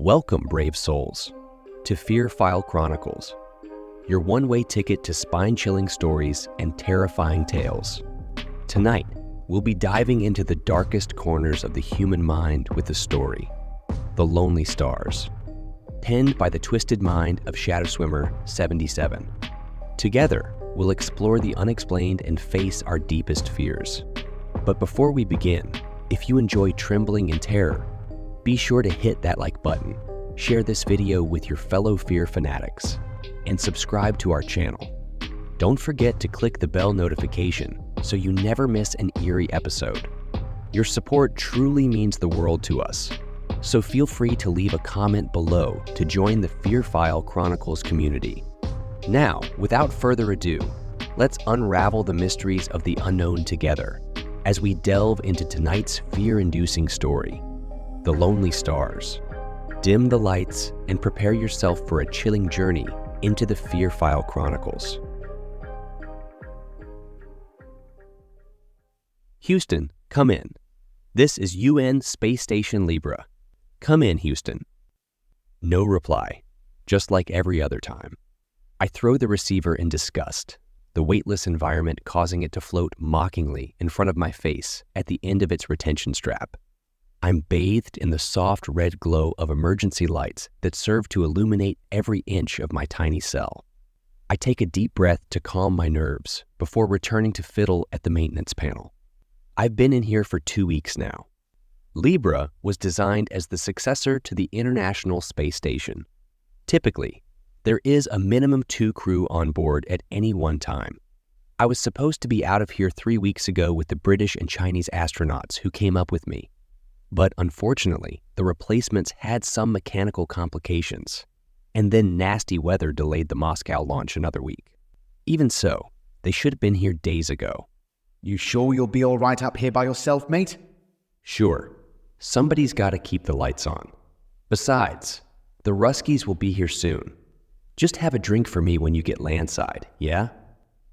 Welcome, brave souls, to Fear File Chronicles, your one-way ticket to spine-chilling stories and terrifying tales. Tonight, we'll be diving into the darkest corners of the human mind with a story, The Lonely Stars, penned by the twisted mind of Shadow Swimmer 77. Together, we'll explore the unexplained and face our deepest fears. But before we begin, if you enjoy trembling and terror, be sure to hit that like button, share this video with your fellow fear fanatics, and subscribe to our channel. Don't forget to click the bell notification so you never miss an eerie episode. Your support truly means the world to us, so feel free to leave a comment below to join the Fear File Chronicles community. Now, without further ado, let's unravel the mysteries of the unknown together as we delve into tonight's fear-inducing story, The Lonely Stars. Dim the lights and prepare yourself for a chilling journey into the Fear File Chronicles. Houston, come in. This is UN Space Station Libra. Come in, Houston. No reply, just like every other time. I throw the receiver in disgust, the weightless environment causing it to float mockingly in front of my face at the end of its retention strap. I'm bathed in the soft red glow of emergency lights that serve to illuminate every inch of my tiny cell. I take a deep breath to calm my nerves before returning to fiddle at the maintenance panel. I've been in here for 2 weeks now. Libra was designed as the successor to the International Space Station. Typically, there is a minimum 2 crew on board at any one time. I was supposed to be out of here 3 weeks ago with the British and Chinese astronauts who came up with me. But unfortunately, the replacements had some mechanical complications, and then nasty weather delayed the Moscow launch another week. Even so, they should have been here days ago. You sure you'll be all right up here by yourself, mate? Sure. Somebody's got to keep the lights on. Besides, the Ruskies will be here soon. Just have a drink for me when you get landside, yeah?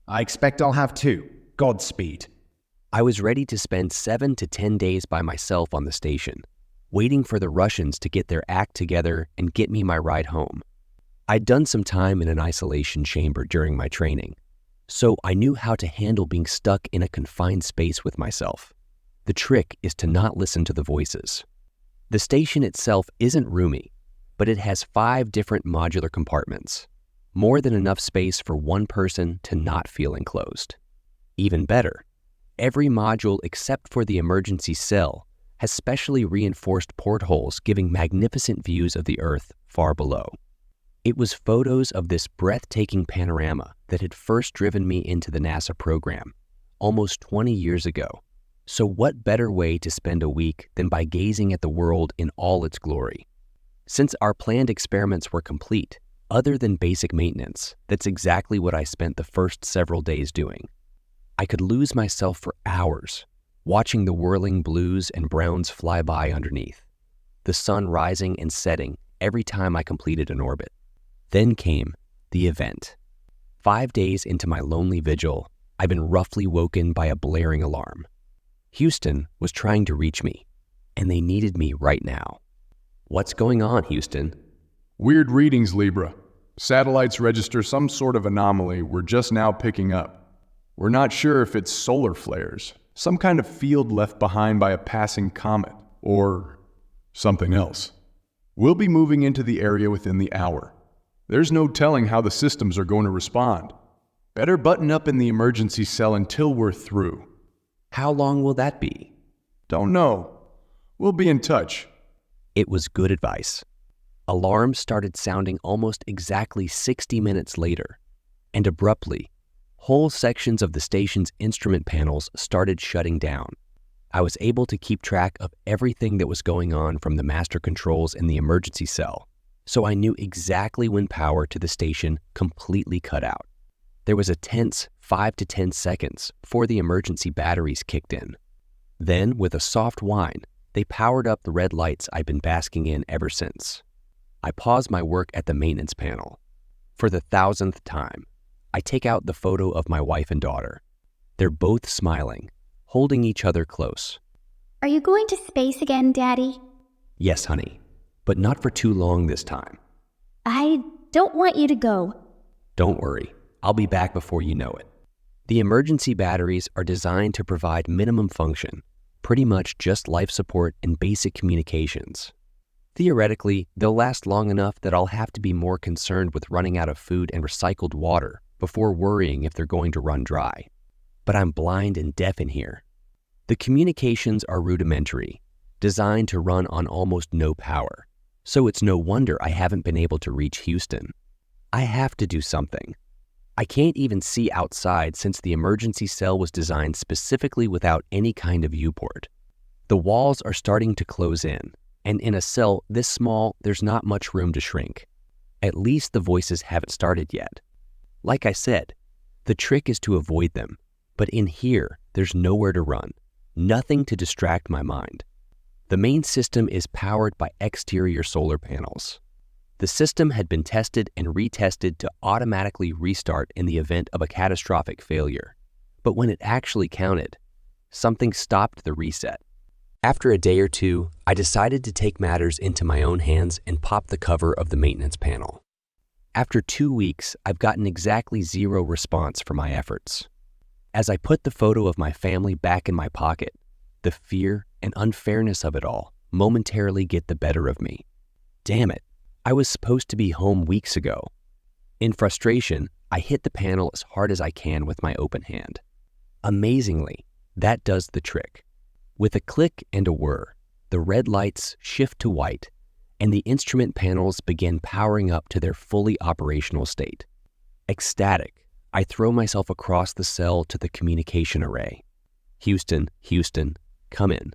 I expect I'll have 2. Godspeed. I was ready to spend 7 to 10 days by myself on the station, waiting for the Russians to get their act together and get me my ride home. I'd done some time in an isolation chamber during my training, so I knew how to handle being stuck in a confined space with myself. The trick is to not listen to the voices. The station itself isn't roomy, but it has 5 different modular compartments, more than enough space for one person to not feel enclosed. Even better, every module except for the emergency cell has specially reinforced portholes giving magnificent views of the Earth far below. It was photos of this breathtaking panorama that had first driven me into the NASA program almost 20 years ago. So what better way to spend a week than by gazing at the world in all its glory? Since our planned experiments were complete, other than basic maintenance, that's exactly what I spent the first several days doing. I could lose myself for hours, watching the whirling blues and browns fly by underneath, the sun rising and setting every time I completed an orbit. Then came the event. 5 days into my lonely vigil, I've been roughly woken by a blaring alarm. Houston was trying to reach me, and they needed me right now. What's going on, Houston? Weird readings, Libra. Satellites register some sort of anomaly we're just now picking up. We're not sure if it's solar flares, some kind of field left behind by a passing comet, or something else. We'll be moving into the area within the hour. There's no telling how the systems are going to respond. Better button up in the emergency cell until we're through. How long will that be? Don't know. We'll be in touch. It was good advice. Alarms started sounding almost exactly 60 minutes later, and abruptly, whole sections of the station's instrument panels started shutting down. I was able to keep track of everything that was going on from the master controls in the emergency cell, so I knew exactly when power to the station completely cut out. There was a tense 5 to 10 seconds before the emergency batteries kicked in. Then, with a soft whine, they powered up the red lights I've been basking in ever since. I paused my work at the maintenance panel. For the 1,000th time, I take out the photo of my wife and daughter. They're both smiling, holding each other close. Are you going to space again, Daddy? Yes, honey. But not for too long this time. I don't want you to go. Don't worry, I'll be back before you know it. The emergency batteries are designed to provide minimum function, pretty much just life support and basic communications. Theoretically, they'll last long enough that I'll have to be more concerned with running out of food and recycled water before worrying if they're going to run dry. But I'm blind and deaf in here. The communications are rudimentary, designed to run on almost no power, so it's no wonder I haven't been able to reach Houston. I have to do something. I can't even see outside since the emergency cell was designed specifically without any kind of viewport. The walls are starting to close in, and in a cell this small, there's not much room to shrink. At least the voices haven't started yet. Like I said, the trick is to avoid them, but in here, there's nowhere to run, nothing to distract my mind. The main system is powered by exterior solar panels. The system had been tested and retested to automatically restart in the event of a catastrophic failure. But when it actually counted, something stopped the reset. After a day or two, I decided to take matters into my own hands and pop the cover of the maintenance panel. After 2 weeks, I've gotten exactly 0 response for my efforts. As I put the photo of my family back in my pocket, the fear and unfairness of it all momentarily get the better of me. Damn it, I was supposed to be home weeks ago. In frustration, I hit the panel as hard as I can with my open hand. Amazingly, that does the trick. With a click and a whir, the red lights shift to white, and the instrument panels begin powering up to their fully operational state. Ecstatic, I throw myself across the cell to the communication array. Houston, Houston, come in.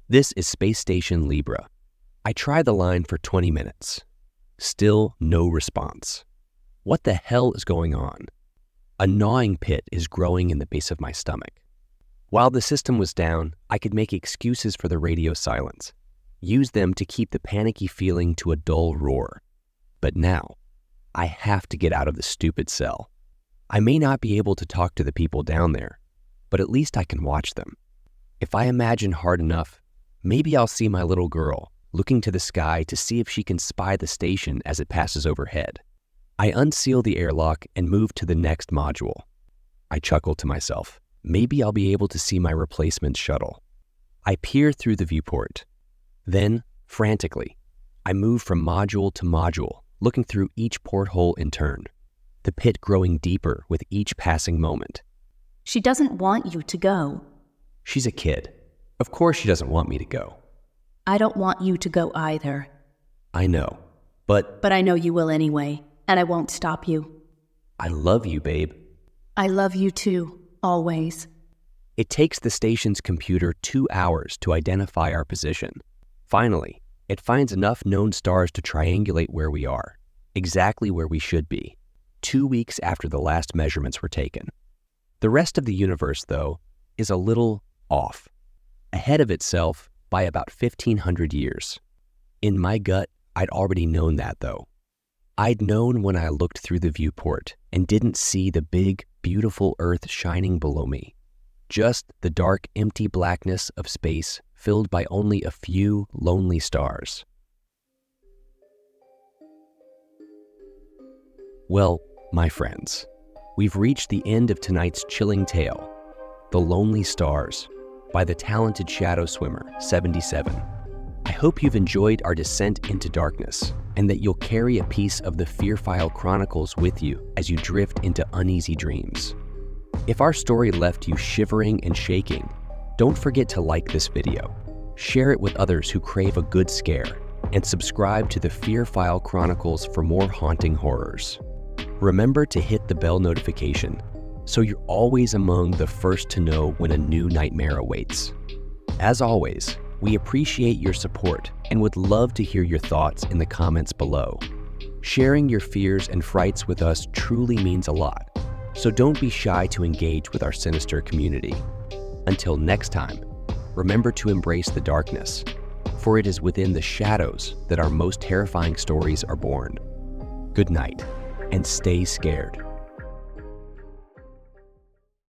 This is Space Station Libra. I try the line for 20 minutes. Still no response. What the hell is going on? A gnawing pit is growing in the base of my stomach. While the system was down, I could make excuses for the radio silence, use them to keep the panicky feeling to a dull roar. But now, I have to get out of the stupid cell. I may not be able to talk to the people down there, but at least I can watch them. If I imagine hard enough, maybe I'll see my little girl looking to the sky to see if she can spy the station as it passes overhead. I unseal the airlock and move to the next module. I chuckle to myself. Maybe I'll be able to see my replacement shuttle. I peer through the viewport. Then, frantically, I move from module to module, looking through each porthole in turn, the pit growing deeper with each passing moment. She doesn't want you to go. She's a kid. Of course she doesn't want me to go. I don't want you to go either. I know, but I know you will anyway, and I won't stop you. I love you, babe. I love you too, always. It takes the station's computer 2 hours to identify our position. Finally, it finds enough known stars to triangulate where we are, exactly where we should be, 2 weeks after the last measurements were taken. The rest of the universe, though, is a little off, ahead of itself by about 1,500 years. In my gut, I'd already known that, though. I'd known when I looked through the viewport and didn't see the big, beautiful Earth shining below me. Just the dark, empty blackness of space filled by only a few lonely stars. Well, my friends, we've reached the end of tonight's chilling tale, The Lonely Stars, by the talented shadow swimmer 77. I hope you've enjoyed our descent into darkness and that you'll carry a piece of the Fearfile Chronicles with you as you drift into uneasy dreams. If our story left you shivering and shaking, don't forget to like this video, share it with others who crave a good scare, and subscribe to the Fearfile Chronicles for more haunting horrors. Remember to hit the bell notification so you're always among the first to know when a new nightmare awaits. As always, we appreciate your support and would love to hear your thoughts in the comments below. Sharing your fears and frights with us truly means a lot, so don't be shy to engage with our sinister community. Until next time, remember to embrace the darkness, for it is within the shadows that our most terrifying stories are born. Good night, and stay scared.